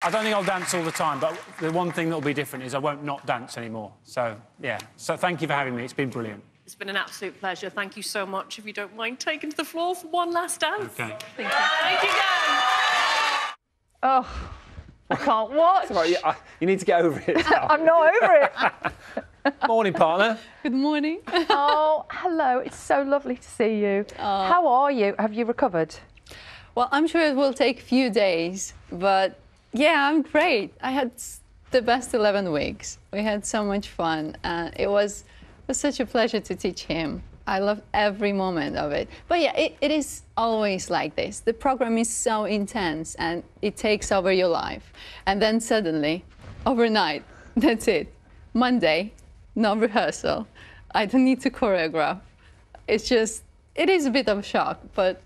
I don't think I'll dance all the time, but the one thing that'll be different is I won't not dance anymore. So, yeah. So thank you for having me. It's been brilliant. It's been an absolute pleasure. Thank you so much. If you don't mind taking to the floor for one last dance. OK. Thank you. Thank you, guys. Oh, I can't watch. Sorry, you need to get over it. I'm not over it. Morning, partner. Good morning. Oh, hello. It's so lovely to see you. How are you? Have you recovered? Well, I'm sure it will take a few days, but yeah, I'm great. I had the best 11 weeks. We had so much fun. It was such a pleasure to teach him. I loved every moment of it. But yeah, it is always like this. The program is so intense and it takes over your life. And then suddenly, overnight, that's it. Monday, no rehearsal. I don't need to choreograph. It is a bit of a shock, but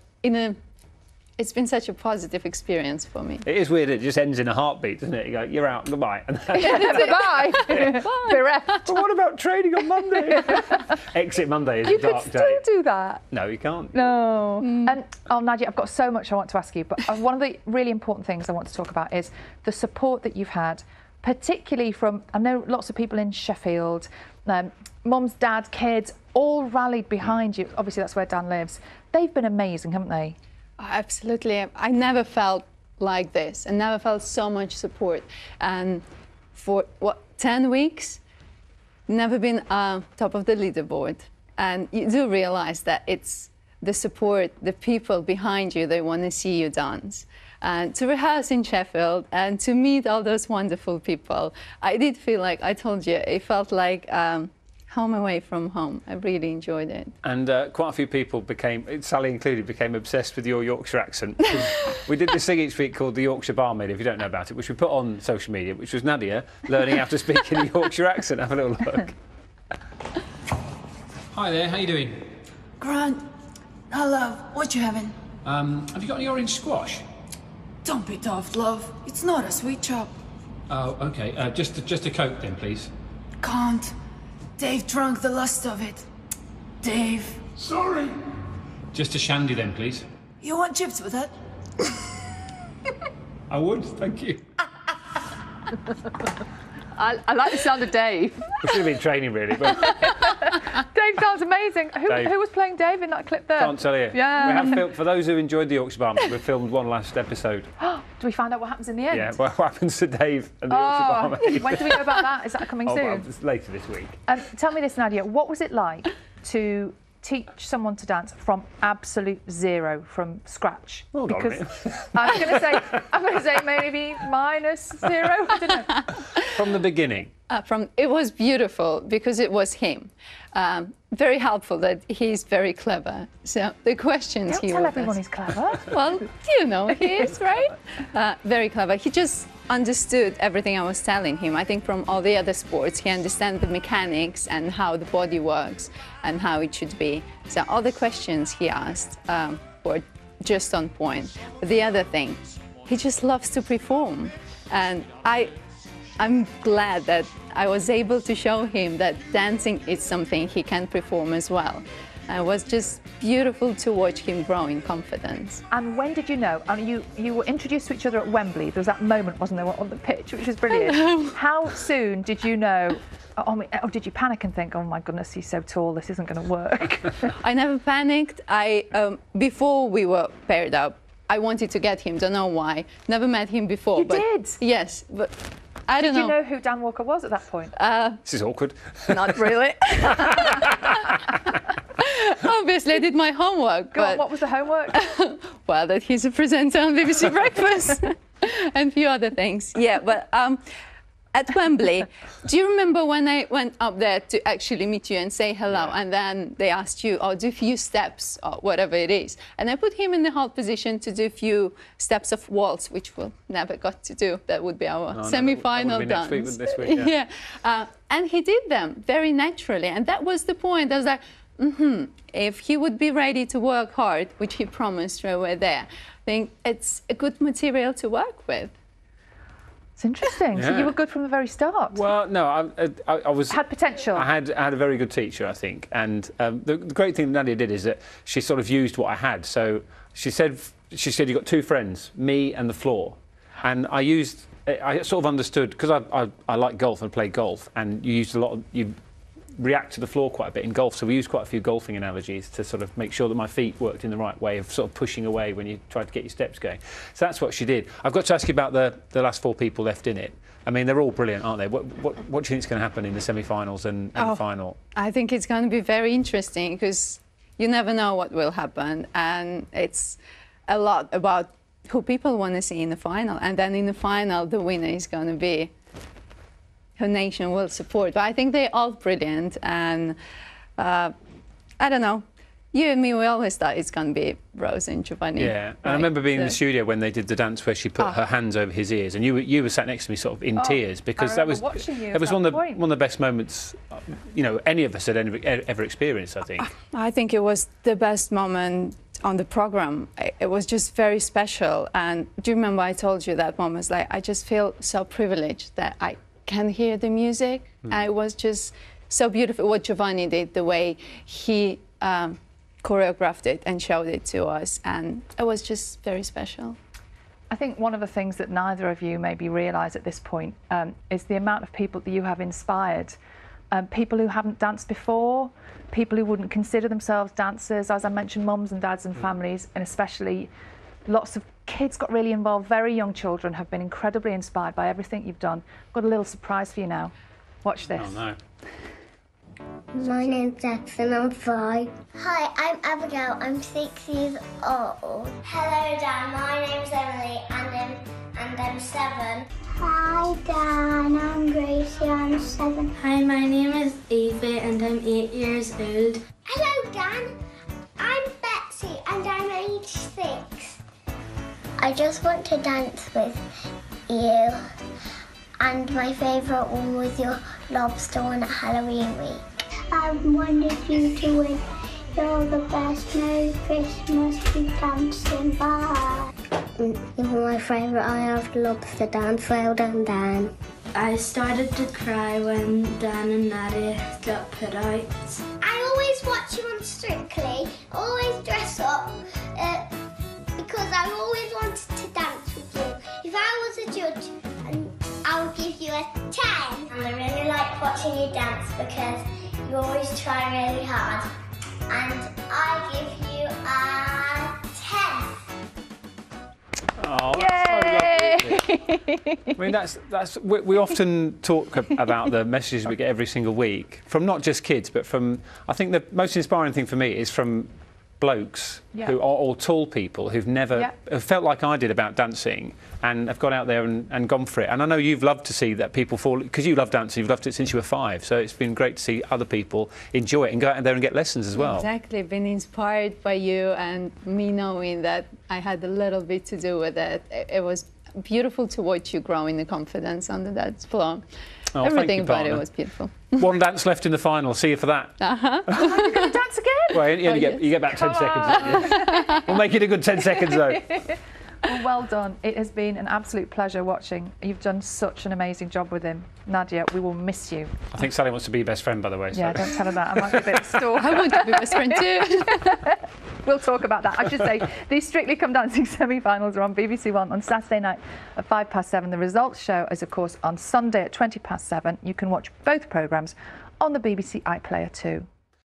it's been such a positive experience for me. It is weird, it just ends in a heartbeat, doesn't it? You go, you're out, goodbye. Goodbye. Bereft. But what about training on Monday? Exit Monday is a dark day. You could still do that. No, you can't. No. Oh, Nadia, I've got so much I want to ask you, but one of the really important things I want to talk about is the support that you've had, particularly from, I know lots of people in Sheffield, mums, dad, kids, all rallied behind you. Obviously, that's where Dan lives. They've been amazing, haven't they? Absolutely. I never felt like this. I never felt so much support. And for, 10 weeks, never been top of the leaderboard. And you do realize that it's the support, the people behind you, they want to see you dance. And to rehearse in Sheffield and to meet all those wonderful people, I did feel like, I told you, it felt like home away from home. I really enjoyed it. And quite a few people Sally included, became obsessed with your Yorkshire accent. We did this thing each week called the Yorkshire Barmaid, if you don't know about it, which we put on social media, which was Nadia learning how to speak in a Yorkshire accent. Have a little look. Hi there, how you doing? Grant, hello, what you having? Have you got any orange squash? Don't be daft, love. It's not a sweet chop. Oh, OK. Just a Coke then, please. Can't. Dave drank the lust of it. Dave. Sorry. Just a shandy then, please. You want chips with that? I would, thank you. I like the sound of Dave. We should have been training, really. But Dave sounds amazing. Who was playing Dave in that clip there? Can't tell you. Yeah. We have filmed, for those who enjoyed the Yorkshire Barmaid, we filmed one last episode. Do we find out what happens in the end? Yeah, what happens to Dave and the Yorkshire Barmaid? When do we know about that? Is that coming soon? Well, it's later this week. Tell me this, Nadia. What was it like to teach someone to dance from absolute zero, from scratch? Hold on a minute. I'm going to say maybe -0. I don't know. From the beginning. It was beautiful because it was him. Very helpful that he's very clever. So the questions Don't tell everyone he's clever. Well, you know, he is, right? Very clever. He just understood everything I was telling him. I think from all the other sports, he understands the mechanics and how the body works and how it should be. So all the questions he asked were just on point. But the other thing, he just loves to perform. And I'm glad that I was able to show him that dancing is something he can perform as well. It was just beautiful to watch him grow in confidence. And when did you know? I mean, you were introduced to each other at Wembley. There was that moment, wasn't there, on the pitch, which was brilliant. How soon did you know? Or did you panic and think, oh my goodness, he's so tall, this isn't going to work? I never panicked. Before we were paired up, I wanted to get him. Don't know why. Never met him before. You did? Yes, but I don't know. Did you know who Dan Walker was at that point? This is awkward. Not really. Obviously, I did my homework. Go on, what was the homework? Well, that he's a presenter on BBC Breakfast and a few other things. Yeah, but at Wembley, do you remember when I went up there to actually meet you and say hello, and then they asked you, do a few steps or whatever it is, and I put him in the hold position to do a few steps of waltz, which we'll never got to do. That would be our semi-final dance. Next week, this week, yeah. And he did them very naturally, and that was the point. I was like, if he would be ready to work hard, which he promised right away there, I think it's a good material to work with. It's interesting. Yeah. So you were good from the very start. Well, no, I was... Had potential. I had a very good teacher, I think. And the great thing Nadia did is that she sort of used what I had. So she said you've got two friends, me and the floor. And I used I sort of understood, because I like golf and play golf, and you used a lot of, you react to the floor quite a bit in golf, so we used quite a few golfing analogies to sort of make sure that my feet worked in the right way of sort of pushing away when you tried to get your steps going. So that's what she did. I've got to ask you about the last 4 people left in it. I mean, they're all brilliant, aren't they? What do you think is going to happen in the semi-finals and the final? I think it's going to be very interesting because you never know what will happen, and it's a lot about who people want to see in the final, and then in the final the winner is going to be who nation will support. But I think they're all brilliant, and I don't know. You and me, we always thought it's going to be Rose and Giovanni. Yeah, and I remember being in the studio when they did the dance where she put her hands over his ears, and you were sat next to me sort of in tears, because that was one of the best moments, you know, any of us had ever experienced, I think. I think it was the best moment on the program. It was just very special. And do you remember I told you that moment? Like, I just feel so privileged that I can hear the music. And it was just so beautiful what Giovanni did, the way he choreographed it and showed it to us, and it was just very special. I think one of the things that neither of you maybe realise at this point is the amount of people that you have inspired. People who haven't danced before, people who wouldn't consider themselves dancers, as I mentioned, mums and dads and families, and especially lots of kids got really involved. Very young children have been incredibly inspired by everything you've done. I've got a little surprise for you now. Watch this. Oh no. My name's Jackson, I'm 5. Hi, I'm Abigail, I'm 6 years old. Hello Dan, my name's Emily and I'm 7. Hi Dan, I'm Gracie, I'm 7. Hi, my name is Eva and I'm 8 years old. Hello Dan, I'm Betsy and I'm age 6. I just want to dance with you. And my favourite one was your lobster one at Halloween week. I wanted you to win. You're the best. Merry Christmas, be dancing. Bye. You're my favourite. I love the lobster dance. Well done, Dan. I started to cry when Dan and Nadiya got put out. I always watch you on Strictly. Always dress up because I always wanted to dance with you. If I was a judge, I would give you a 10. And I really like watching you dance because you always try really hard. And I give you a 10. Oh, that's so lovely. I mean, we often talk about the messages we get every single week from not just kids, but from, I think the most inspiring thing for me is from blokes who are all tall people who've never have felt like I did about dancing and have gone out there and gone for it. And I know you've loved to see that people fall, because you love dancing, you've loved it since you were 5, so it's been great to see other people enjoy it and go out there and get lessons as well. Exactly, been inspired by you and me knowing that I had a little bit to do with it. It was beautiful to watch you grow in the confidence on the dance floor. Oh, everything about it was beautiful. One dance left in the final. See you for that. You're going to dance again? Well, you get about 10 seconds. We'll make it a good 10 seconds though. Well done. It has been an absolute pleasure watching. You've done such an amazing job with him. Nadiya, we will miss you. I think Sally wants to be your best friend, by the way. Yeah, don't tell her that. I might be a bit stalker. I want to be best friend too. We'll talk about that. I should say, these Strictly Come Dancing semi-finals are on BBC One on Saturday night at 7:05. The results show is, of course, on Sunday at 7:20. You can watch both programmes on the BBC iPlayer too.